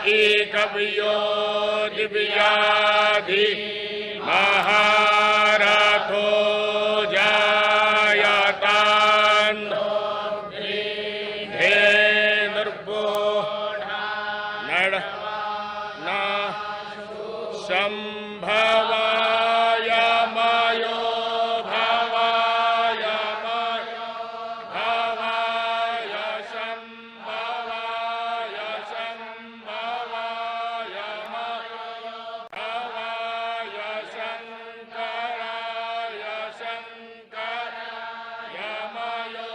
एकव्यो दिव्याधि महारथो जायतान् धेनुर्भो नर न संभवाय मयो भवाय भवाय संभवाय संभवाय मयो भवाय शंकराय शंकराय मयो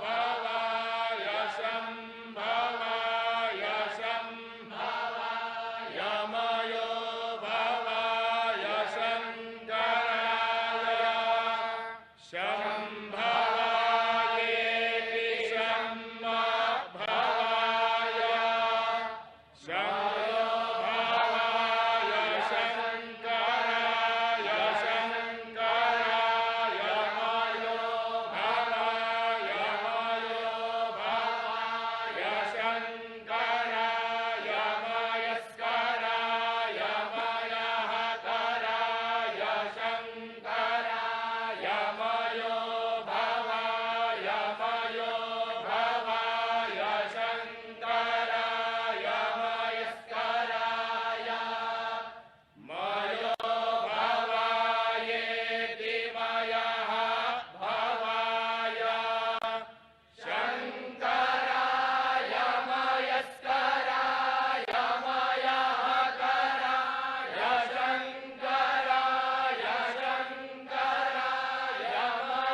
भवाय संभवाय संभवाय मयो भवाय शंकराय संभवायेति संभवाय संभवाय शंकराय शंकराय मयो भवाय शंकराय मयस्कराय मयहकराय शंकराय मयो भवाय शंकराय मयस्कराय मयो भवायेति मयः भवाय शंकराय मयस्कराय मयहकराय शंकराय शंकराय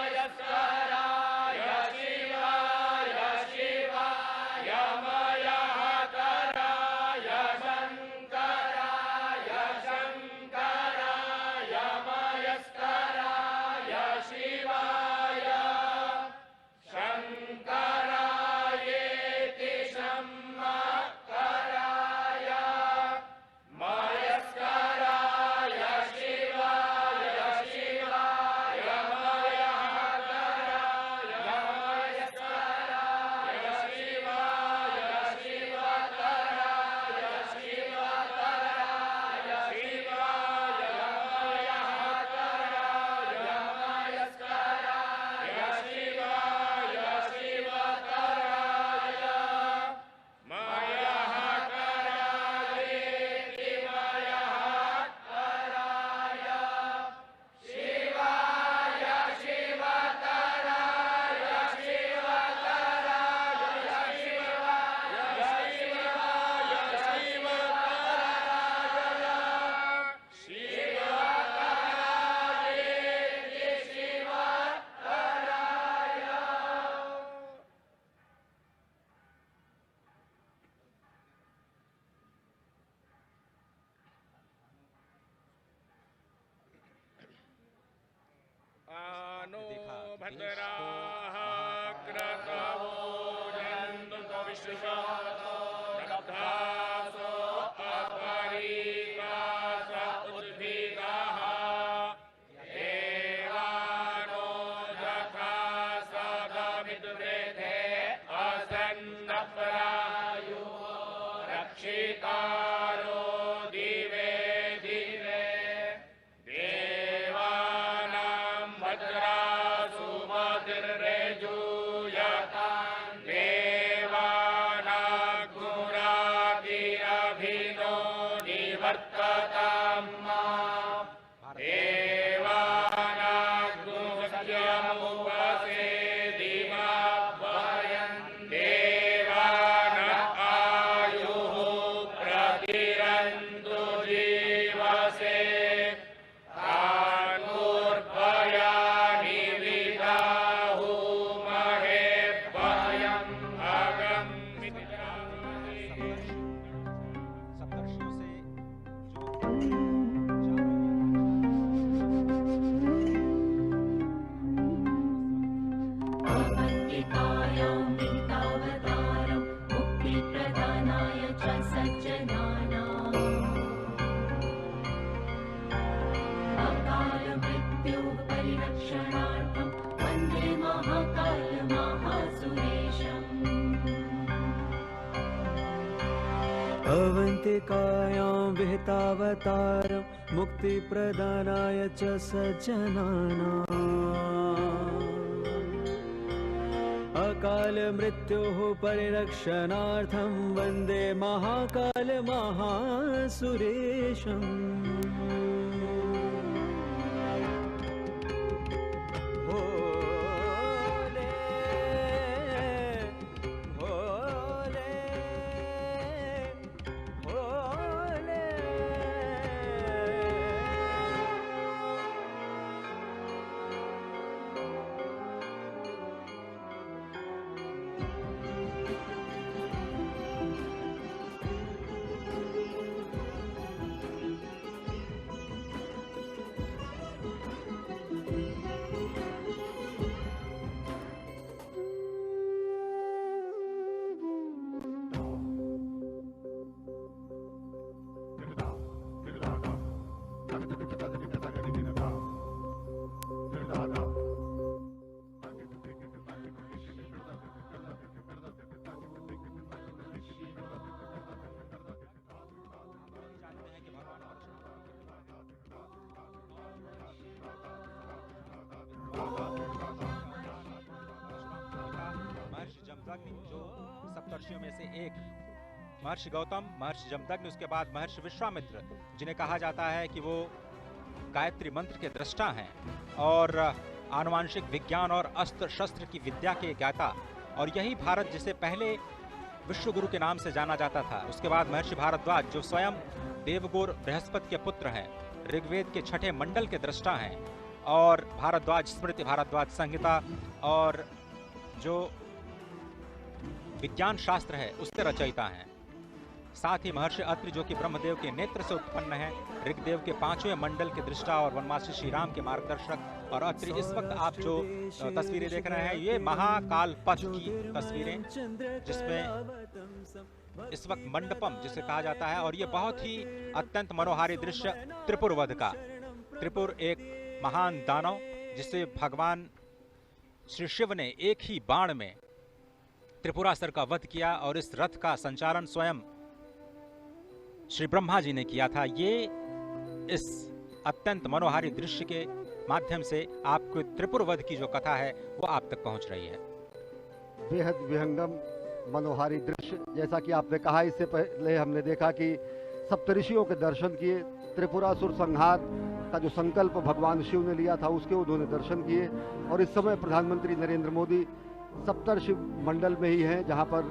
मयस्कराय शिवाय शिवाय मयहकराय शंकराय शंकराय मयस्कराय शिवाय शंकरायेति शंकराय मयस्कराय शिवाय शिवाय मयहकराय मयस्कराय शिवाय शिवतराय शिवतराय शिवाय मयहकराय मयस्कराय शिवाय शिवतराय मयहकरायेति मयहकराय शिवाय शिवतराय शिवतराय शिवाय शिवतरायेति शिवतराय आनो भद्राः क्रतवो जन्तु विश्वतो रब्धासो अपरीतास उद्भिदाः देवानो यथा सदमिद्रेधे असन्नप्रायो रक्षितारो दिवे दिवे देवानां भद्रासु मतिर्रेजूयतां देवानाग्मुरादिरभिनो निवर्ततां देवानाग्मुसत्यमुपसेदिमाभयं देवान आयुः प्रतिरन्तु जीवसे तान्मूर्भयानि विदाहुमहे भयम् अगम्यते। सप्तर्षियों से जो अवन्तिकायां विहितावतारं मुक्तिप्रदानाय च सज्जनानाम् अकालमृत्योः परिरक्षणार्थं वन्दे महाकालमहासुरेशम्। महर्षि जमदग्नि जो सप्तर्षियों में से एक, महर्षि गौतम, महर्षि जमदग्नि, उसके बाद महर्षि विश्वामित्र, जिन्हें कहा जाता है कि वो गायत्री मंत्र के दृष्टा हैं और आनुवांशिक विज्ञान और अस्त्र शस्त्र की विद्या के ज्ञाता, और यही भारत जिसे पहले विश्वगुरु के नाम से जाना जाता था। उसके बाद महर्षि भारद्वाज जो स्वयं देवगुरु बृहस्पति के पुत्र हैं, ऋग्वेद के 6ठे मंडल के दृष्टा हैं, और भारद्वाज स्मृति, भारद्वाज संहिता और जो विज्ञान शास्त्र है उसके रचयिता हैं। साथ ही महर्षि अत्रि जो कि ब्रह्मदेव के नेत्र से उत्पन्न है, ऋग्वेद के 5वें मंडल के दृष्टा और वनवासी श्री राम के मार्गदर्शक। और अत्रि, इस वक्त आप जो तस्वीरें देख रहे हैं ये महाकाल पथ की तस्वीरें, जिसमें इस वक्त मंडपम जिसे कहा जाता है, और ये बहुत ही अत्यंत मनोहारी दृश्य त्रिपुर वध का। त्रिपुर एक महान दानव जिसे भगवान श्री शिव ने एक ही बाण में त्रिपुरासुर का वध किया, और इस रथ का संचालन स्वयं श्री ब्रह्मा जी ने किया था। ये इस अत्यंत मनोहारी दृश्य के माध्यम से आपको त्रिपुर वध की जो कथा है वो आप तक पहुंच रही है। बेहद विहंगम मनोहारी दृश्य, जैसा कि आपने कहा, इससे पहले हमने देखा कि सप्तऋषियों के दर्शन किए, त्रिपुरासुर संहार का जो संकल्प भगवान शिव ने लिया था उसके उन्होंने दर्शन किए, और इस समय प्रधानमंत्री नरेंद्र मोदी सप्तर्षि मंडल में ही हैं जहां पर,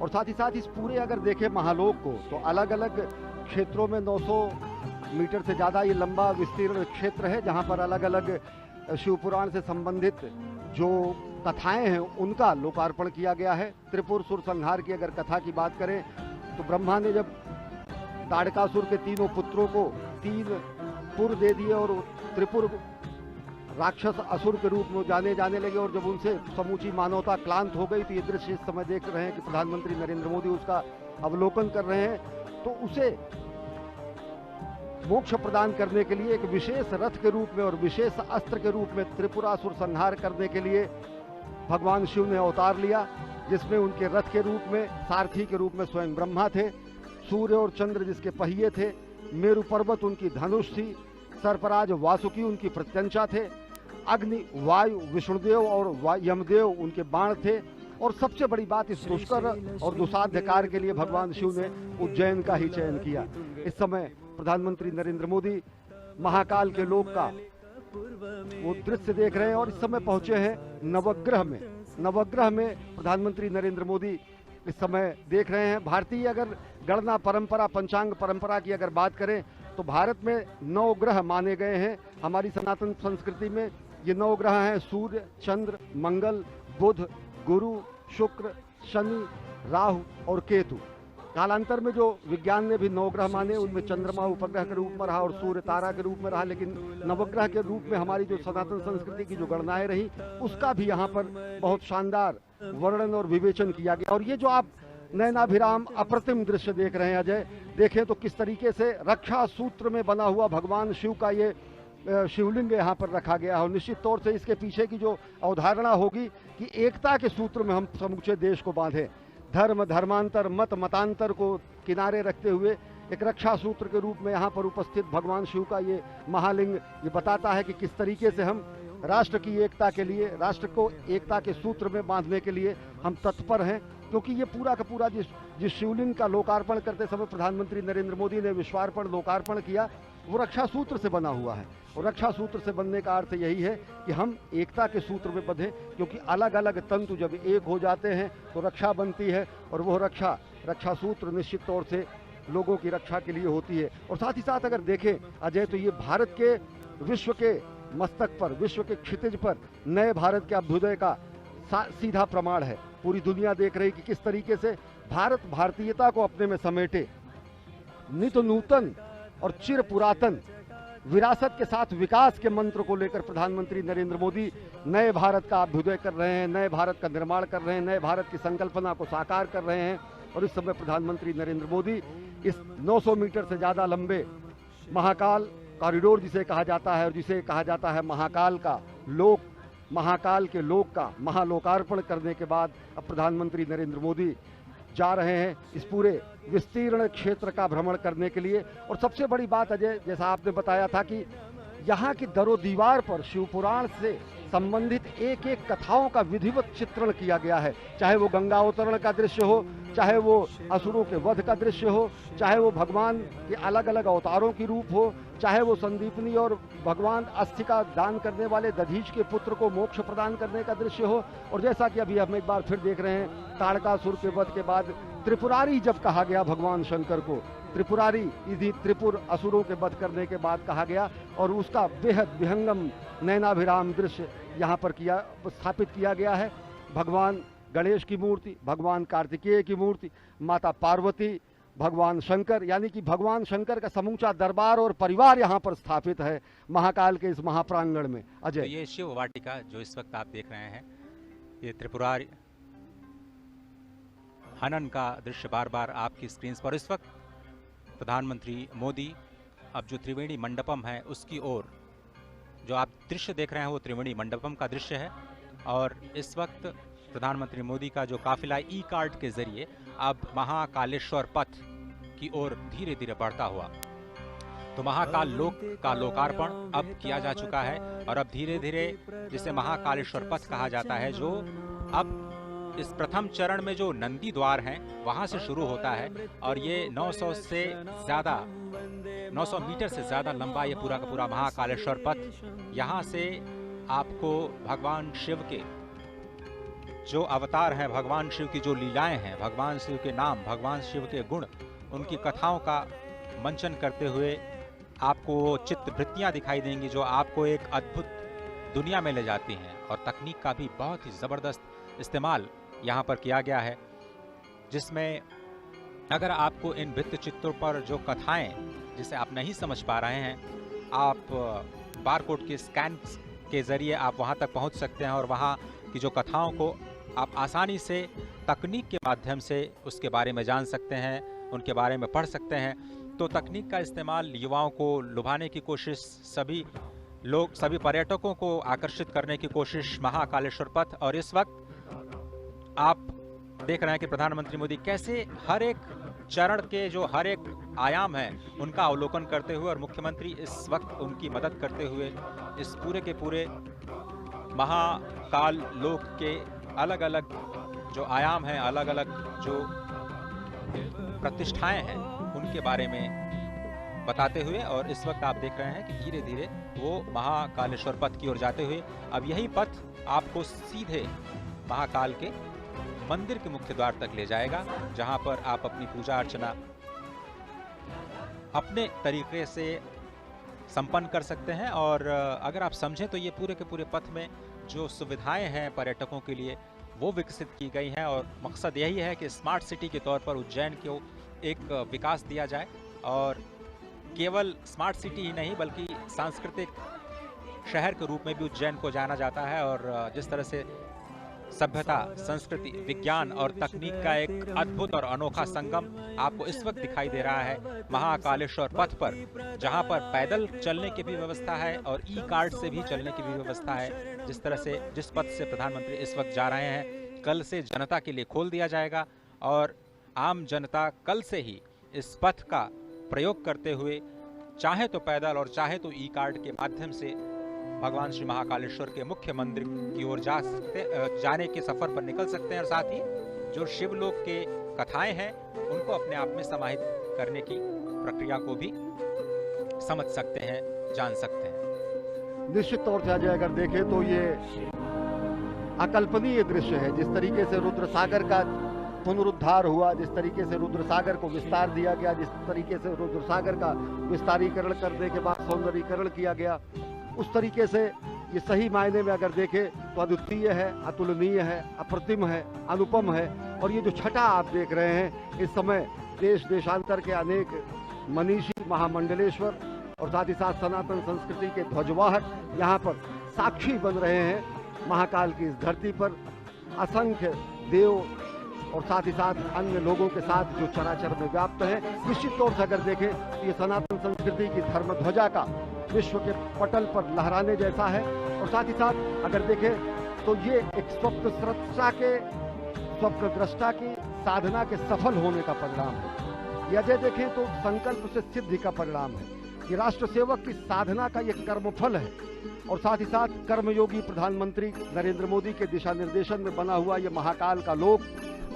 और साथ ही साथ इस पूरे अगर देखें महालोक को तो अलग अलग क्षेत्रों में 900 मीटर से ज़्यादा ये लंबा विस्तीर्ण क्षेत्र है जहां पर अलग अलग शिवपुराण से संबंधित जो कथाएं हैं उनका लोकार्पण किया गया है। त्रिपुरासुर संहार की अगर कथा की बात करें तो ब्रह्मा ने जब ताड़कासुर के तीनों पुत्रों को 3 पुर दे दिए और त्रिपुर राक्षस असुर के रूप में जाने लगे, और जब उनसे समूची मानवता क्लांत हो गई, तो ये दृश्य इस समय देख रहे हैं कि प्रधानमंत्री नरेंद्र मोदी उसका अवलोकन कर रहे हैं। तो उसे मोक्ष प्रदान करने के लिए एक विशेष रथ के रूप में और विशेष अस्त्र के रूप में त्रिपुरासुर संहार करने के लिए भगवान शिव ने अवतार लिया, जिसमें उनके रथ के रूप में, सारथी के रूप में स्वयं ब्रह्मा थे, सूर्य और चंद्र जिसके पहिए थे, मेरु पर्वत उनकी धनुष थी, सर्पराज वासुकी उनकी प्रत्यंचा थे, अग्नि वायु विष्णुदेव और यमदेव उनके बाण थे, और सबसे बड़ी बात, इस दुष्कर और दुसाध्य कार्य के लिए भगवान शिव ने उज्जैन का ही चयन किया। इस समय प्रधानमंत्री नरेंद्र मोदी महाकाल के लोक का वो दृश्य देख रहे हैं, और इस समय पहुंचे हैं नवग्रह में। नवग्रह में प्रधानमंत्री नरेंद्र मोदी इस समय देख रहे हैं। भारतीय अगर गणना परंपरा, पंचांग परंपरा की अगर बात करें तो भारत में 9 ग्रह माने गए हैं। हमारी सनातन संस्कृति में ये 9 ग्रह हैं: सूर्य, चंद्र, मंगल, बुध, गुरु, शुक्र, शनि, राहु और केतु। कालांतर में जो विज्ञान ने भी 9 ग्रह माने, उनमें चंद्रमा उपग्रह के रूप में रहा और सूर्य तारा के रूप में रहा, लेकिन नवग्रह के रूप में हमारी जो सनातन संस्कृति की जो गणनाएं रही उसका भी यहाँ पर बहुत शानदार वर्णन और विवेचन किया गया। और ये जो आप नयनाभिराम अप्रतिम दृश्य देख रहे हैं अजय, देखें तो किस तरीके से रक्षा सूत्र में बना हुआ भगवान शिव का ये शिवलिंग यहाँ पर रखा गया है। और निश्चित तौर से इसके पीछे की जो अवधारणा होगी कि एकता के सूत्र में हम समूचे देश को बांधे, धर्म धर्मांतर मत मतांतर को किनारे रखते हुए एक रक्षा सूत्र के रूप में यहाँ पर उपस्थित भगवान शिव का ये महालिंग ये बताता है कि किस तरीके से हम राष्ट्र की एकता के लिए, राष्ट्र को एकता के सूत्र में बांधने के लिए हम तत्पर हैं। क्योंकि ये पूरा का पूरा जिस शिवलिंग का लोकार्पण करते समय प्रधानमंत्री नरेंद्र मोदी ने विश्वार्पण लोकार्पण किया, वो रक्षा सूत्र से बना हुआ है। और रक्षा सूत्र से बनने का अर्थ यही है कि हम एकता के सूत्र में बंधें, क्योंकि अलग अलग तंतु जब एक हो जाते हैं तो रक्षा बनती है, और वो रक्षा सूत्र निश्चित तौर से लोगों की रक्षा के लिए होती है। और साथ ही साथ अगर देखें अजय, तो ये भारत के विश्व के मस्तक पर, विश्व के क्षितिज पर नए भारत के अभ्युदय का सीधा प्रमाण है। पूरी दुनिया देख रही कि किस तरीके से भारत भारतीयता को अपने में समेटे, नित नूतन और चिर पुरातन विरासत के साथ विकास के मंत्र को लेकर प्रधानमंत्री नरेंद्र मोदी नए भारत का अभ्युदय कर रहे हैं, नए भारत का निर्माण कर रहे हैं, नए भारत की संकल्पना को साकार कर रहे हैं। और इस समय प्रधानमंत्री नरेंद्र मोदी इस 900 मीटर से ज़्यादा लंबे महाकाल कॉरिडोर जिसे कहा जाता है, और जिसे कहा जाता है महाकाल का लोक, महाकाल के लोक का महालोकार्पण करने के बाद अब प्रधानमंत्री नरेंद्र मोदी जा रहे हैं इस पूरे विस्तीर्ण क्षेत्र का भ्रमण करने के लिए। और सबसे बड़ी बात अजय, जैसा आपने बताया था कि यहाँ की दरो दीवार पर शिवपुराण से संबंधित एक एक कथाओं का विधिवत चित्रण किया गया है। चाहे वो गंगा अवतरण का दृश्य हो, चाहे वो असुरों के वध का दृश्य हो, चाहे वो भगवान के अलग अलग अवतारों की रूप हो, चाहे वो संदीपनी और भगवान अस्थि का दान करने वाले दधीच के पुत्र को मोक्ष प्रदान करने का दृश्य हो। और जैसा कि अभी हम एक बार फिर देख रहे हैं, ताड़कासुर के वध के बाद त्रिपुरारी जब कहा गया भगवान शंकर को, त्रिपुरारी इधि त्रिपुर असुरों के वध करने के बाद कहा गया, और उसका बेहद विहंगम नैनाभिराम दृश्य यहाँ पर स्थापित किया गया है। भगवान गणेश की मूर्ति, भगवान कार्तिकेय की मूर्ति, माता पार्वती, भगवान शंकर, यानी कि भगवान शंकर का समूचा दरबार और परिवार यहाँ पर स्थापित है महाकाल के इस महाप्रांगण में। अजय, तो ये शिव वाटिका जो इस वक्त आप देख रहे हैं, ये त्रिपुरारी हनन का दृश्य बार बार आपकी स्क्रीन पर। इस वक्त प्रधानमंत्री मोदी अब जो त्रिवेणी मंडपम है उसकी ओर, जो आप दृश्य देख रहे हैं वो त्रिवेणी मंडपम का दृश्य है। और इस वक्त प्रधानमंत्री मोदी का जो काफिला ई कार्ट के जरिए अब महाकालेश्वर पथ की ओर धीरे धीरे बढ़ता हुआ, तो महाकाल लोक का लोकार्पण अब किया जा चुका है। और अब धीरे धीरे जिसे महाकालेश्वर पथ कहा जाता है, जो अब इस प्रथम चरण में जो नंदी द्वार हैं वहां से शुरू होता है, और ये 900 मीटर से ज्यादा लंबा ये पूरा का पूरा महाकालेश्वर पथ, यहाँ से आपको भगवान शिव के जो अवतार हैं, भगवान शिव की जो लीलाएं हैं, भगवान शिव के नाम, भगवान शिव के गुण, उनकी कथाओं का मंचन करते हुए आपको चित्रवृत्तियां दिखाई देंगी जो आपको एक अद्भुत दुनिया में ले जाती हैं। और तकनीक का भी बहुत ही ज़बरदस्त इस्तेमाल यहाँ पर किया गया है, जिसमें अगर आपको इन भित्ति चित्रों पर जो कथाएं जिसे आप नहीं समझ पा रहे हैं, आप बारकोड के स्कैन के ज़रिए आप वहाँ तक पहुँच सकते हैं और वहाँ की जो कथाओं को आप आसानी से तकनीक के माध्यम से उसके बारे में जान सकते हैं, उनके बारे में पढ़ सकते हैं। तो तकनीक का इस्तेमाल युवाओं को लुभाने की कोशिश, सभी पर्यटकों को आकर्षित करने की कोशिश महाकालेश्वर पथ। और इस वक्त आप देख रहे हैं कि प्रधानमंत्री मोदी कैसे हर एक चरण के जो हर एक आयाम है उनका अवलोकन करते हुए, और मुख्यमंत्री इस वक्त उनकी मदद करते हुए इस पूरे के पूरे महाकाल लोक के अलग अलग जो आयाम हैं, अलग अलग जो प्रतिष्ठाएं हैं, उनके बारे में बताते हुए। और इस वक्त आप देख रहे हैं कि धीरे धीरे वो महाकालेश्वर पथ की ओर जाते हुए अब यही पथ आपको सीधे महाकाल के मंदिर के मुख्य द्वार तक ले जाएगा, जहां पर आप अपनी पूजा अर्चना अपने तरीके से संपन्न कर सकते हैं। और अगर आप समझें तो ये पूरे के पूरे पथ में जो सुविधाएं हैं पर्यटकों के लिए वो विकसित की गई हैं, और मकसद यही है कि स्मार्ट सिटी के तौर पर उज्जैन को एक विकास दिया जाए, और केवल स्मार्ट सिटी ही नहीं बल्कि सांस्कृतिक शहर के रूप में भी उज्जैन को जाना जाता है। और जिस तरह से सभ्यता, संस्कृति, विज्ञान और तकनीक का एक अद्भुत और अनोखा संगम आपको इस वक्त दिखाई दे रहा है महाकालेश्वर पथ पर, जहां पर पैदल चलने की भी व्यवस्था है और ई कार्ड से भी चलने की भी व्यवस्था है। जिस तरह से जिस पथ से प्रधानमंत्री इस वक्त जा रहे हैं, कल से जनता के लिए खोल दिया जाएगा, और आम जनता कल से ही इस पथ का प्रयोग करते हुए चाहे तो पैदल और चाहे तो ई कार्ड के माध्यम से भगवान श्री महाकालेश्वर के मुख्य मंदिर की ओर जाने के सफर पर निकल सकते हैं और साथ ही जो शिवलोक के कथाएं हैं उनको अपने आप में समाहित करने की प्रक्रिया को भी समझ सकते हैं, जान सकते हैं। निश्चित तौर से अजय अगर देखें तो ये अकल्पनीय दृश्य है। जिस तरीके से रुद्र सागर का पुनरुद्धार हुआ, जिस तरीके से रुद्र सागर को विस्तार दिया गया, जिस तरीके से रुद्र सागर का विस्तारीकरण करने के बाद सौंदर्यीकरण किया गया, उस तरीके से ये सही मायने में अगर देखें तो अद्वितीय है, अतुलनीय है, अप्रतिम है, अनुपम है। और ये जो छटा आप देख रहे हैं, इस समय देश देशांतर के अनेक मनीषी, महामंडलेश्वर और साथ ही साथ सनातन संस्कृति के ध्वजवाहक यहाँ पर साक्षी बन रहे हैं। महाकाल की इस धरती पर असंख्य देव और साथ ही साथ अन्य लोगों के साथ जो चराचर में व्याप्त है। निश्चित तौर से अगर देखें तो ये सनातन संस्कृति की धर्म ध्वजा का विश्व के पटल पर लहराने जैसा है। और साथ ही साथ अगर देखें तो ये एक स्वप्न दृष्टा की साधना के सफल होने का परिणाम है। यह देखें तो संकल्प से सिद्धि का परिणाम है। ये राष्ट्र सेवक की साधना का ये कर्मफल है। और साथ ही साथ कर्मयोगी प्रधानमंत्री नरेंद्र मोदी के दिशा निर्देशन में बना हुआ ये महाकाल का लोक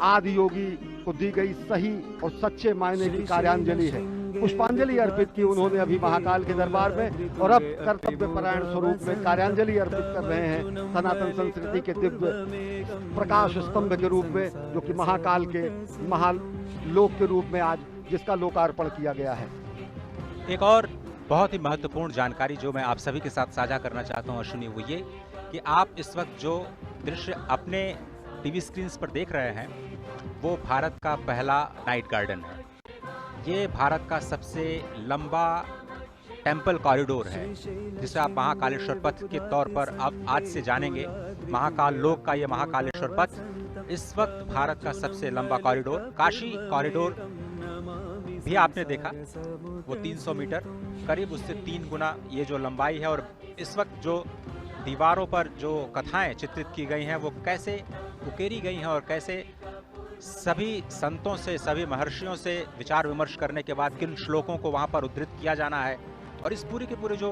आदि योगी को दी गई सही और सच्चे मायने की कार्यांजलि है। पुष्पांजलि अर्पित की उन्होंने अभी महाकाल के दरबार में और अब कर्तव्य परायण स्वरूप में कार्यांजलि अर्पित कर रहे हैं सनातन संस्कृति के दिव्य प्रकाश स्तंभ के रूप में, जो कि महाकाल के महालोक के रूप में आज जिसका लोकार्पण किया गया है। एक और बहुत ही महत्वपूर्ण जानकारी जो मैं आप सभी के साथ साझा करना चाहता हूं अश्विनी, वो ये कि आप इस वक्त जो दृश्य अपने टीवी स्क्रीन पर देख रहे हैं वो भारत का पहला नाइट गार्डन है। ये भारत का सबसे लंबा टेम्पल कॉरिडोर है जिसे आप महाकालेश्वर पथ के तौर पर अब आज से जानेंगे। महाकाल लोक का ये महाकालेश्वर पथ इस वक्त भारत का सबसे लंबा कॉरिडोर, काशी कॉरिडोर भी आपने देखा, वो 300 मीटर करीब उससे 3 गुना ये जो लंबाई है। और इस वक्त जो दीवारों पर जो कथाएं चित्रित की गई हैं वो कैसे उकेरी गई हैं और कैसे सभी संतों से, सभी महर्षियों से विचार विमर्श करने के बाद किन श्लोकों को वहाँ पर उद्धृत किया जाना है। और इस पूरी के पूरे जो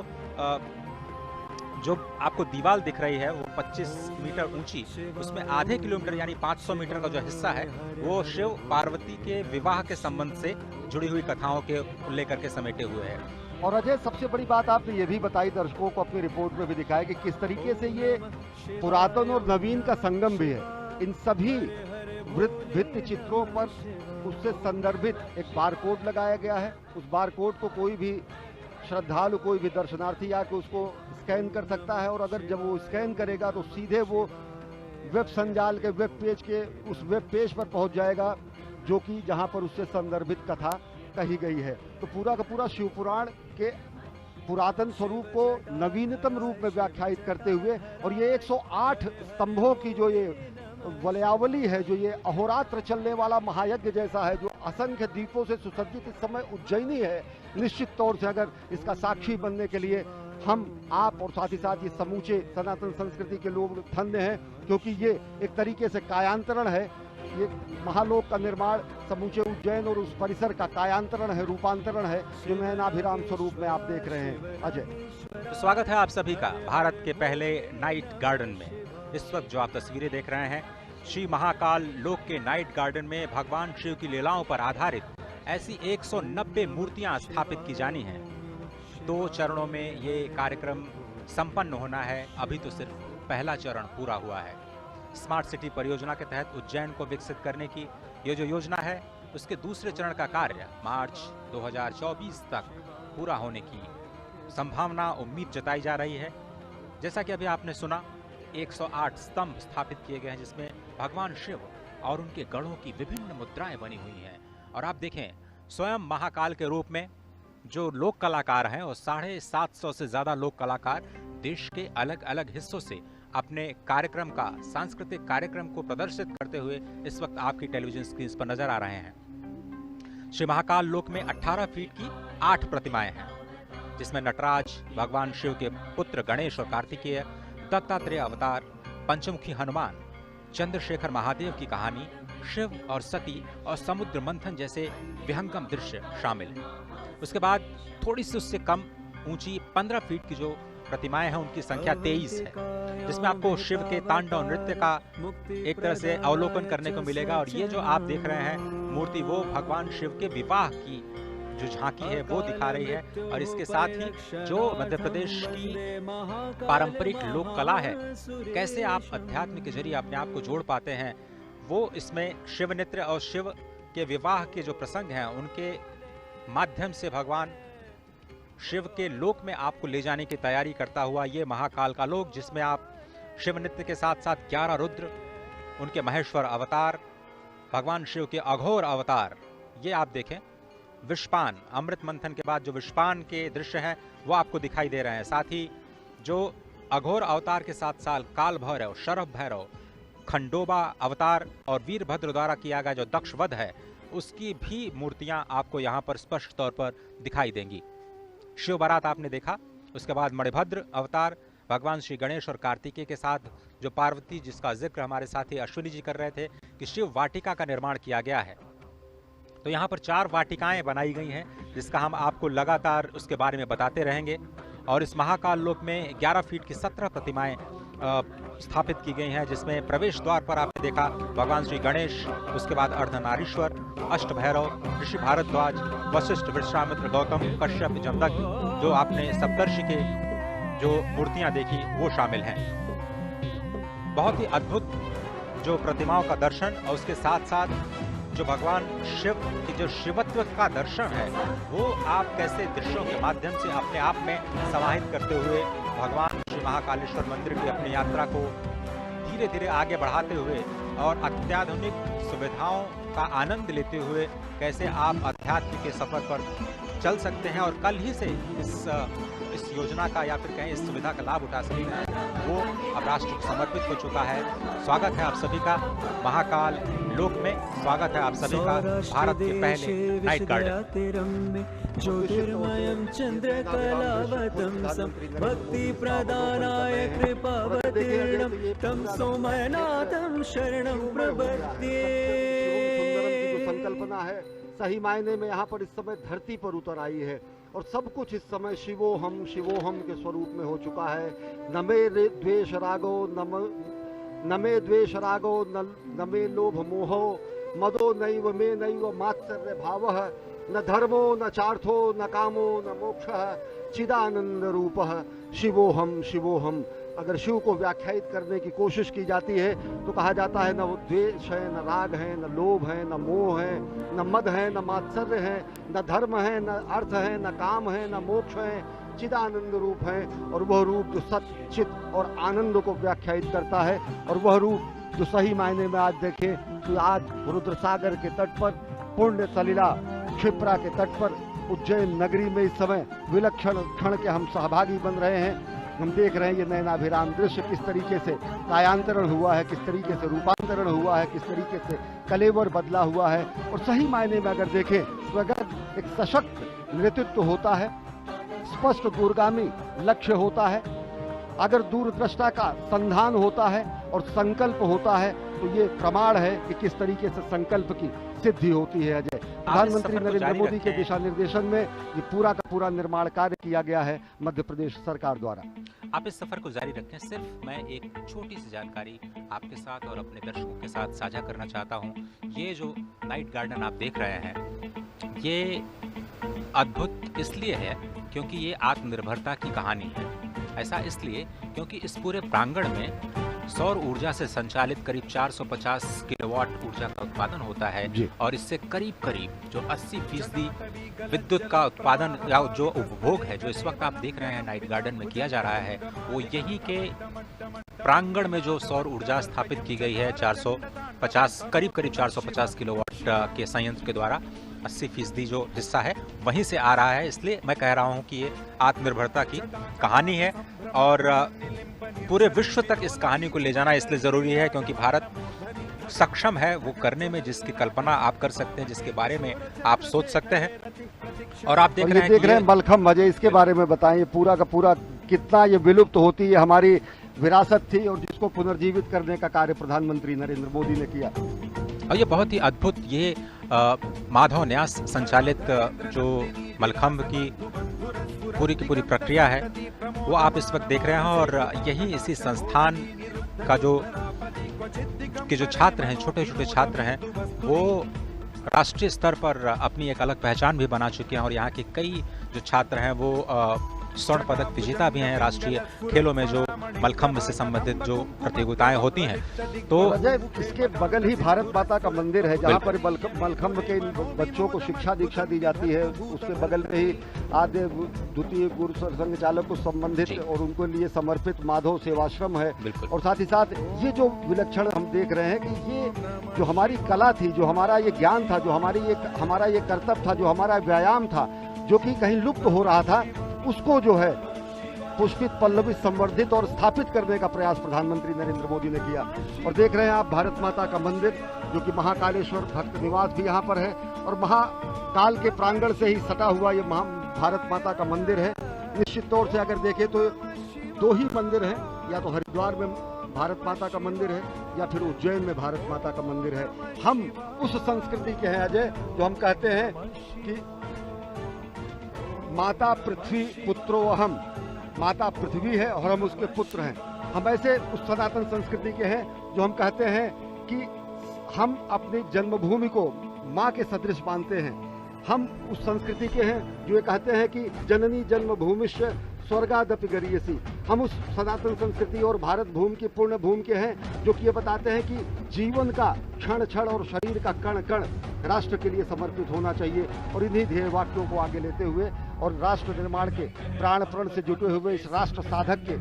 आपको दीवार दिख रही है वो 25 मीटर ऊंची, उसमें आधे किलोमीटर यानी 500 मीटर का जो हिस्सा है वो शिव पार्वती के विवाह के संबंध से जुड़ी हुई कथाओं के लेकर के समेटे हुए हैं। और अजय, सबसे बड़ी बात आपने ये भी बताई, दर्शकों को अपनी रिपोर्ट में भी दिखाया कि किस तरीके से ये पुरातन और नवीन का संगम भी है। इन सभी भित्ति चित्रों पर उससे संदर्भित एक बारकोड लगाया गया है। उस बारकोड को कोई भी श्रद्धालु, कोई भी दर्शनार्थी आके उसको स्कैन कर सकता है। और अगर जब वो स्कैन करेगा तो सीधे वो वेब संजाल के वेब पेज के उस वेब पेज पर पहुंच जाएगा जो कि जहां पर उससे संदर्भित कथा कही गई है। तो पूरा का पूरा शिव पुराण के पुरातन स्वरूप को नवीनतम रूप में व्याख्यायित करते हुए और ये 108 स्तंभों की जो ये वलयावली है, जो ये अहोरात्र चलने वाला महायज्ञ जैसा है, जो असंख्य दीपों से सुसज्जित इस समय उज्जैनी है, निश्चित तौर से अगर इसका साक्षी बनने के लिए हम, आप और साथ ही साथ ये समूचे सनातन संस्कृति के लोग धन्य हैं, क्योंकि ये एक तरीके से कायांतरण है। ये महालोक का निर्माण समूचे उज्जैन और उस परिसर का कायांतरण है, रूपांतरण है, जो नयनाभिराम स्वरूप में आप देख रहे हैं। अजय, स्वागत है आप सभी का भारत के पहले नाइट गार्डन में। इस वक्त जो आप तस्वीरें देख रहे हैं श्री महाकाल लोक के नाइट गार्डन में भगवान शिव की लीलाओं पर आधारित ऐसी 190 मूर्तियां स्थापित की जानी हैं। 2 चरणों में ये कार्यक्रम संपन्न होना है। अभी तो सिर्फ पहला चरण पूरा हुआ है। स्मार्ट सिटी परियोजना के तहत उज्जैन को विकसित करने की ये जो योजना है उसके दूसरे चरण का कार्य मार्च 2024 तक पूरा होने की संभावना, उम्मीद जताई जा रही है। जैसा कि अभी आपने सुना, 108 स्तंभ स्थापित किए गए हैं जिसमें भगवान शिव और उनके गढ़ों की विभिन्न मुद्राएं बनी हुई हैं। और आप देखें, स्वयं महाकाल के रूप में जो लोक कलाकार हैं और 750 से ज्यादा लोक कलाकार देश के अलग अलग हिस्सों से अपने कार्यक्रम का, सांस्कृतिक कार्यक्रम को प्रदर्शित करते हुए इस वक्त आपकी टेलीविजन स्क्रीन पर नजर आ रहे हैं। श्री महाकाल लोक में 18 फीट की 8 प्रतिमाएं हैं जिसमें नटराज, भगवान शिव के पुत्र गणेश और कार्तिकेय, दत्तात्रेय अवतार, पंचमुखी हनुमान, चंद्रशेखर महादेव की कहानी, शिव और सती और समुद्र मंथन जैसे विहंगम दृश्य शामिल हैं। उसके बाद थोड़ी सी उससे कम ऊंची 15 फीट की जो प्रतिमाएं हैं उनकी संख्या 23 है, जिसमें आपको शिव के तांडव नृत्य का एक तरह से अवलोकन करने को मिलेगा। और ये जो आप देख रहे हैं मूर्ति, वो भगवान शिव के विवाह की जो झांकी है वो दिखा रही है। और इसके साथ ही जो मध्य प्रदेश की पारंपरिक लोक कला है, कैसे आप अध्यात्म के जरिए अपने आप को जोड़ पाते हैं, वो इसमें शिव नृत्य और शिव के विवाह के जो प्रसंग हैं उनके माध्यम से भगवान शिव के लोक में आपको ले जाने की तैयारी करता हुआ ये महाकाल का लोक, जिसमें आप शिव नृत्य के साथ साथ 11 रुद्र, उनके महेश्वर अवतार, भगवान शिव के अघोर अवतार, ये आप देखें। विषपान, अमृत मंथन के बाद जो विषपान के दृश्य हैं वो आपको दिखाई दे रहे हैं। साथ ही जो अघोर अवतार के साथ साथ काल भैरव, शरभ भैरव, खंडोबा अवतार और वीरभद्र द्वारा किया गया जो दक्ष वध है, उसकी भी मूर्तियां आपको यहाँ पर स्पष्ट तौर पर दिखाई देंगी। शिव बारात आपने देखा, उसके बाद मणिभद्र अवतार, भगवान श्री गणेश और कार्तिकेय के साथ जो पार्वती, जिसका जिक्र हमारे साथी अश्विनी जी कर रहे थे कि शिव वाटिका का निर्माण किया गया है। तो यहाँ पर 4 वाटिकाएं बनाई गई हैं, जिसका हम आपको लगातार उसके बारे में बताते रहेंगे। और इस महाकाल लोक में 11 फीट की 17 प्रतिमाएं स्थापित की गई हैं, जिसमें प्रवेश द्वार पर आपने देखा भगवान श्री गणेश, उसके बाद अर्धनारीश्वर, अष्ट भैरव, ऋषि भारद्वाज, वशिष्ठ, विश्वामित्र, गौतम, कश्यप, जमदग्नि, जो आपने सप्तर्षि के जो मूर्तियां देखी वो शामिल हैं। बहुत ही अद्भुत जो प्रतिमाओं का दर्शन और उसके साथ साथ जो भगवान शिव की जो शिवत्व का दर्शन है, वो आप कैसे दृश्यों के माध्यम से अपने आप में समाहित करते हुए भगवान श्री महाकालेश्वर मंदिर की अपनी यात्रा को धीरे धीरे आगे बढ़ाते हुए और अत्याधुनिक सुविधाओं का आनंद लेते हुए कैसे आप अध्यात्म के सफर पर चल सकते हैं और कल ही से इस योजना का या फिर कहें इस सुविधा का लाभ उठा सकते हैं, वो अब राष्ट्र को समर्पित हो चुका है। स्वागत है आप सभी का महाकाल लोक में, स्वागत है आप सभी का भारत के पहले नाइट गार्डन। ज्योतिर्मयं चंद्र कलावतम सम भक्ति प्रदानाय कृपावतीर्णं तं सोमनाथं शरणं प्रपद्ये। संकल्पना है सही मायने में यहाँ पर इस समय धरती पर उतर आई है और सब कुछ इस समय शिवोहम के स्वरूप में हो चुका है। न मे द्वेष रागो न मे द्वेष रागो न मे लोभ मोहो मदो नैव मे नैव मात्सर्य भावः न धर्मो न चार्थो न कामो न मोक्षः चिदानंद रूपः शिवोहम। अगर शिव को व्याख्यायित करने की कोशिश की जाती है तो कहा जाता है न द्वेष है, न राग है, न लोभ है, न मोह है, न मद है, न मात्सर्य है, न धर्म है, न अर्थ है, न काम है, न मोक्ष है, चिदानंद रूप है। और वह रूप जो सत्य, चित और आनंद को व्याख्यायित करता है, और वह रूप जो सही मायने में आज देखें तो आज रुद्र सागर के तट पर, पुण्य सलिला क्षिप्रा के तट पर, उज्जैन नगरी में इस समय विलक्षण क्षण के हम सहभागी बन रहे हैं। हम देख रहे हैं ये नयनाभिराम दृश्य, किस तरीके से कायांतरण हुआ है, किस तरीके से रूपांतरण हुआ है, किस तरीके से कलेवर बदला हुआ है। और सही मायने में अगर देखें तो अगर एक सशक्त नेतृत्व होता है, स्पष्ट दूरगामी लक्ष्य होता है, अगर दूरदृष्टा का संधान होता है और संकल्प होता है, तो ये प्रमाण है कि किस तरीके से संकल्प की सिद्धि होती है। अजय, प्रधानमंत्री नरेंद्र मोदी के दिशा निर्देशन में ये पूरा का पूरा निर्माण कार्य किया गया है मध्य प्रदेश सरकार द्वारा। आप इस सफर को जारी रखें। सिर्फ मैं एक छोटी सी जानकारी आपके साथ और अपने दर्शकों के साथ साझा करना चाहता हूं। ये जो नाइट गार्डन आप देख रहे हैं, ये अद्भुत इसलिए है क्योंकि ये आत्मनिर्भरता की कहानी है। ऐसा इसलिए क्योंकि इस पूरे प्रांगण में सौर ऊर्जा से संचालित करीब 450 किलोवाट ऊर्जा का उत्पादन होता है और इससे करीब जो 80% विद्युत का उत्पादन या जो उपभोग है, जो इस वक्त आप देख रहे हैं नाइट गार्डन में किया जा रहा है, वो यही के प्रांगण में जो सौर ऊर्जा स्थापित की गई है 450 करीब 450 किलोवाट के संयंत्र के द्वारा 80% जो हिस्सा है वहीं से आ रहा है। इसलिए मैं कह रहा हूं कि ये आत्मनिर्भरता की कहानी है और पूरे विश्व तक इस कहानी को ले जाना इसलिए जरूरी है क्योंकि भारत सक्षम है वो करने में जिसकी कल्पना आप कर सकते हैं, जिसके बारे में आप सोच सकते हैं। और आप देख रहे हैं मलखम्ब अजय, इसके बारे में बताएं, पूरा का पूरा कितना ये विलुप्त होती है हमारी विरासत थी और जिसको पुनर्जीवित करने का कार्य प्रधानमंत्री नरेंद्र मोदी ने किया। और ये बहुत ही अद्भुत, ये माधव न्यास संचालित जो मलखंभ की पूरी प्रक्रिया है वो आप इस वक्त देख रहे हैं। और यही इसी संस्थान का जो छात्र हैं, छोटे छोटे छात्र हैं, वो राष्ट्रीय स्तर पर अपनी एक अलग पहचान भी बना चुके हैं। और यहाँ के कई जो छात्र हैं वो स्वर्ण पदक विजेता भी हैं राष्ट्रीय खेलों में, जो मलखंभ से संबंधित जो प्रतियोगिताएं होती हैं। तो अजय, इसके बगल ही भारत माता का मंदिर है जहाँ पर मलखंभ के बच्चों को शिक्षा दीक्षा दी जाती है। उसके बगल में ही आद्य द्वितीय गुरु संघ चालक को संबंधित और उनको लिए समर्पित माधव सेवाश्रम है। और साथ ही साथ ये जो विलक्षण हम देख रहे हैं कि ये जो हमारी कला थी, जो हमारा ये ज्ञान था, जो हमारा ये कर्तव्य था, जो हमारा व्यायाम था, जो कि कहीं लुप्त हो रहा था, उसको जो है पुष्पित, पल्लवित, संवर्धित और स्थापित करने का प्रयास प्रधानमंत्री नरेंद्र मोदी ने किया। और देख रहे हैं आप भारत माता का मंदिर, जो कि महाकालेश्वर भक्त निवास भी यहाँ पर है, और महाकाल के प्रांगण से ही सटा हुआ ये भारत माता का मंदिर है। निश्चित तौर से अगर देखें तो दो ही मंदिर हैं, या तो हरिद्वार में भारत माता का मंदिर है या फिर उज्जैन में भारत माता का मंदिर है। हम उस संस्कृति के हैं अजय, जो हम कहते हैं कि माता पृथ्वी पुत्रो अहम, माता पृथ्वी है और हम उसके पुत्र हैं। हम ऐसे उस सनातन संस्कृति के हैं जो हम कहते हैं कि हम अपनी जन्मभूमि को माँ के सदृश मानते हैं। हम उस संस्कृति के हैं जो ये कहते हैं कि जननी जन्मभूमिश्च स्वर्गादपि गरीयसी। हम उस सनातन संस्कृति और भारत भूमि की पूर्ण भूमि के हैं जो कि ये बताते हैं कि जीवन का क्षण क्षण और शरीर का कण कण राष्ट्र के लिए समर्पित होना चाहिए। और इन्हीं ध्येय वाक्यों को आगे लेते हुए और राष्ट्र निर्माण के प्राण प्रण से जुटे हुए इस राष्ट्र साधक के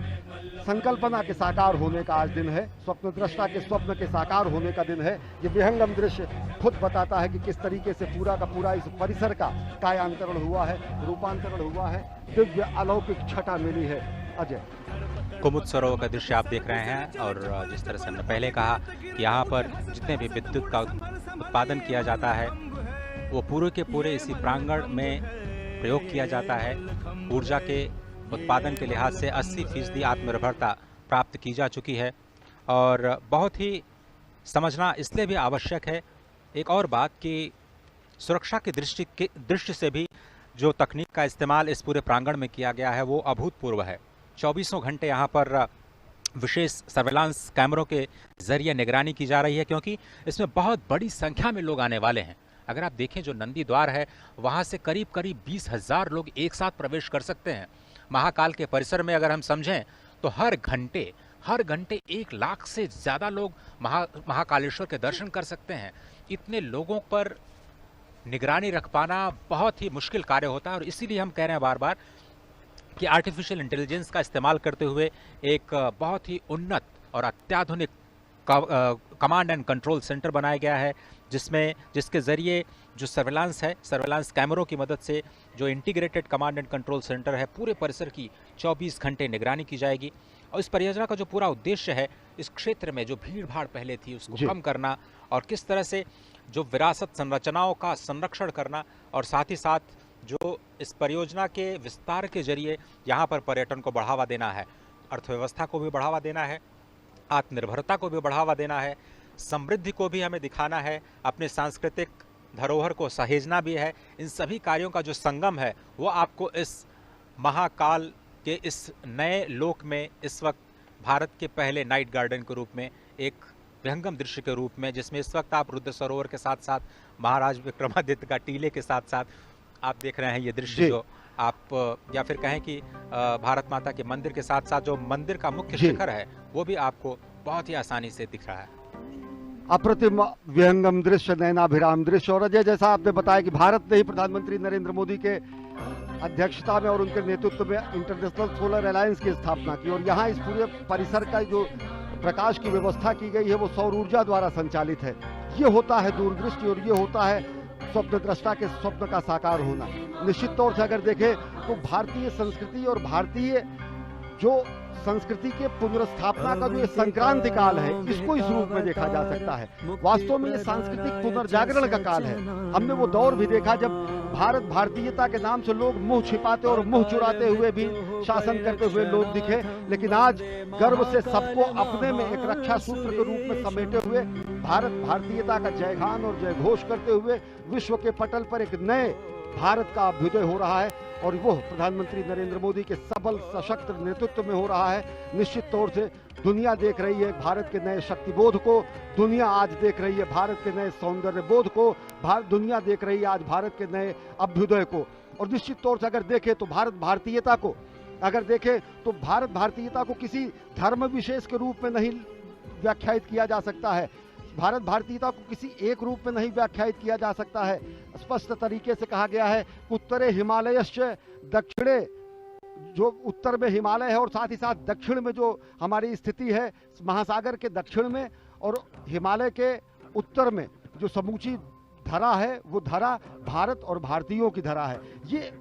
संकल्पना के साकार होने का आज दिन है, स्वप्न दृष्टा के स्वप्न के साकार होने का दिन है। ये विहंगम दृश्य खुद बताता है कि किस तरीके से पूरा का पूरा इस परिसर का कायांतरण हुआ है, रूपांतरण हुआ है, दिव्य अलौकिक छटा मिली है। अजय, कुमुद सरोवर का दृश्य आप देख रहे हैं। और जिस तरह से हमने पहले कहा कि यहाँ पर जितने भी विद्युत का उत्पादन किया जाता है वो पूरे के पूरे इसी प्रांगण में प्रयोग किया जाता है। ऊर्जा के उत्पादन के लिहाज से 80% आत्मनिर्भरता प्राप्त की जा चुकी है। और बहुत ही समझना इसलिए भी आवश्यक है एक और बात कि सुरक्षा की दृष्टि से भी जो तकनीक का इस्तेमाल इस पूरे प्रांगण में किया गया है वो अभूतपूर्व है। 24 घंटे यहाँ पर विशेष सर्वेलांस कैमरों के जरिए निगरानी की जा रही है, क्योंकि इसमें बहुत बड़ी संख्या में लोग आने वाले हैं। अगर आप देखें जो नंदी द्वार है वहाँ से करीब 20,000 लोग एक साथ प्रवेश कर सकते हैं। महाकाल के परिसर में अगर हम समझें तो हर घंटे 1 लाख से ज़्यादा लोग महाकालेश्वर के दर्शन कर सकते हैं। इतने लोगों पर निगरानी रख पाना बहुत ही मुश्किल कार्य होता है। और इसीलिए हम कह रहे हैं बार बार कि आर्टिफिशियल इंटेलिजेंस का इस्तेमाल करते हुए एक बहुत ही उन्नत और अत्याधुनिक कमांड एंड कंट्रोल सेंटर बनाया गया है, जिसके ज़रिए जो सर्वेलांस कैमरों की मदद से जो integrated command and control centre है, पूरे परिसर की 24 घंटे निगरानी की जाएगी। और इस परियोजना का जो पूरा उद्देश्य है, इस क्षेत्र में जो भीड़ भाड़ पहले थी उसको कम करना और किस तरह से जो विरासत संरचनाओं का संरक्षण करना, और साथ ही साथ जो इस परियोजना के विस्तार के जरिए यहाँ पर पर्यटन को बढ़ावा देना है, अर्थव्यवस्था को भी बढ़ावा देना है, आत्मनिर्भरता को भी बढ़ावा देना है, समृद्धि को भी हमें दिखाना है, अपने सांस्कृतिक धरोहर को सहेजना भी है। इन सभी कार्यों का जो संगम है वो आपको इस महाकाल के इस नए लोक में इस वक्त भारत के पहले नाइट गार्डन के रूप में, एक विहंगम दृश्य के रूप में, जिसमें इस वक्त आप रुद्र सरोवर के साथ साथ महाराज विक्रमादित्य का टीले के साथ साथ आप देख रहे हैं ये दृश्य, जो आप या फिर कहें कि भारत माता के मंदिर के साथ साथ जो मंदिर का मुख्य शिखर है वो भी आपको बहुत ही आसानी से दिख रहा है। अप्रतिम विहंगम दृश्य, नयनाभिराम दृश्य। और अजय, जैसा आपने बताया कि भारत ने ही प्रधानमंत्री नरेंद्र मोदी के अध्यक्षता में और उनके नेतृत्व में इंटरनेशनल सोलर अलायंस की स्थापना की, और यहाँ इस पूरे परिसर का जो प्रकाश की व्यवस्था की गई है वो सौर ऊर्जा द्वारा संचालित है। ये होता है दूरदृष्टि और ये होता है स्वप्न दृष्टा के स्वप्न का साकार होना। निश्चित तौर से अगर देखें तो भारतीय संस्कृति और भारतीय जो संस्कृति के पुनर्स्थापना का जो संक्रांति काल है, इसको इस रूप में देखा जा सकता है। वास्तव में ये सांस्कृतिक पुनर्जागरण का काल है। हमने वो दौर भी देखा जब भारत भारतीयता के नाम से लोग मुंह छिपाते और मुंह चुराते हुए भी शासन करते हुए लोग दिखे, लेकिन आज गर्व से सबको अपने में एक रक्षा सूत्र के रूप में समेटे हुए भारत भारतीयता का जयगान और जयघोष करते हुए विश्व के पटल पर एक नए भारत का अभ्युदय हो रहा है, और वो प्रधानमंत्री नरेंद्र मोदी के सबल सशक्त नेतृत्व में हो रहा है। निश्चित तौर से दुनिया देख रही है भारत के नए शक्तिबोध को, दुनिया आज देख रही है भारत के नए सौंदर्य बोध को, दुनिया देख रही है आज भारत के नए अभ्युदय को। और निश्चित तौर से अगर देखें तो भारत भारतीयता को किसी धर्म विशेष के रूप में नहीं व्याख्यायित किया जा सकता है, भारत भारतीयता को किसी एक रूप में नहीं व्याख्यायित किया जा सकता है। स्पष्ट तरीके से कहा गया है, उत्तरे हिमालयश्च दक्षिणे, जो उत्तर में हिमालय है और साथ ही साथ दक्षिण में जो हमारी स्थिति है महासागर के दक्षिण में और हिमालय के उत्तर में जो समूची धरा है वो धरा भारत और भारतीयों की धरा है। ये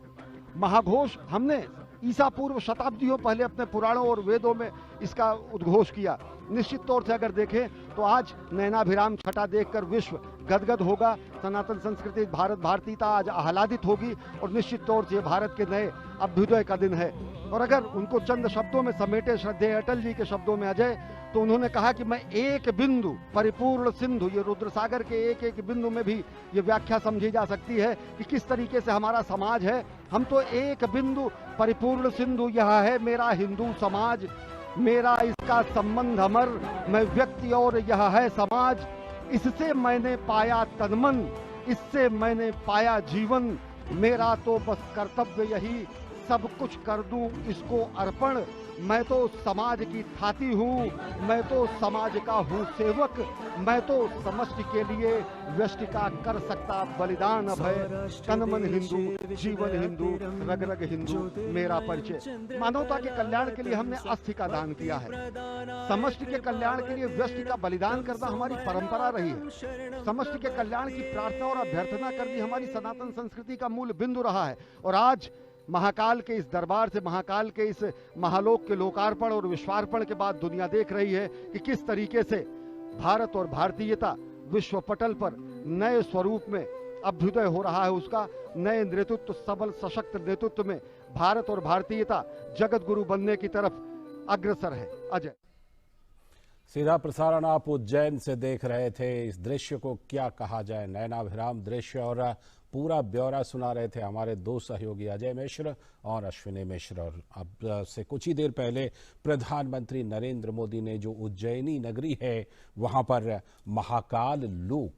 महाघोष हमने ईसा पूर्व शताब्दियों पहले अपने पुराणों और वेदों में इसका उद्घोष किया। निश्चित तौर से अगर देखें तो आज नैनाभिराम छटा देखकर विश्व गदगद होगा, सनातन संस्कृति भारत भारतीयता आज आह्लादित होगी, और निश्चित तौर से भारत के नए अभ्युदय का दिन है। और अगर उनको चंद शब्दों में समेटे श्रद्धेय अटल जी के शब्दों में अजय, तो उन्होंने कहा कि मैं एक बिंदु परिपूर्ण सिंधु, ये रुद्रसागर के एक एक बिंदु में भी ये व्याख्या समझी जा सकती है कि किस तरीके से हमारा समाज है। हम तो एक बिंदु परिपूर्ण सिंधु, यह है मेरा हिंदू समाज, मेरा इसका संबंध अमर, मैं व्यक्ति और यह है समाज, इससे मैंने पाया तनमन, इससे मैंने पाया जीवन, मेरा तो बस कर्तव्य यही सब कुछ कर दूं इसको अर्पण, मैं तो समाज की थाती हूँ, मैं तो समाज का हूँ सेवक, मैं तो समष्टि के लिए व्यष्टि का कर सकता बलिदान अभय, तन मन हिंदू जीवन हिंदू रग रग हिंदू मेरा परिचय। मानवता के कल्याण के लिए हमने अस्थि का दान किया है, समष्टि के कल्याण के लिए व्यष्टि का बलिदान करना हमारी परंपरा रही है, समष्टि के कल्याण की प्रार्थना और अभ्यर्थना करनी हमारी सनातन संस्कृति का मूल बिंदु रहा है। और आज महाकाल के इस दरबार से, महाकाल के इस महालोक के लोकार्पण और विश्वार्पण के बाद दुनिया देख रही है कि किस तरीके से भारत और भारतीयता विश्व पटल पर नए स्वरूप में अभ्युदय हो रहा है, उसका नए नेतृत्व, सबल सशक्त नेतृत्व में भारत और भारतीयता जगत गुरु बनने की तरफ अग्रसर है। अजय, सीधा प्रसारण आप उज्जैन से देख रहे थे। इस दृश्य को क्या कहा जाए, नयनाभिराम दृश्य, और पूरा ब्यौरा सुना रहे थे हमारे दो सहयोगी अजय मिश्र और अश्विनी मिश्र। और अब से कुछ ही देर पहले प्रधानमंत्री नरेंद्र मोदी ने जो उज्जैनी नगरी है वहां पर महाकाल लोक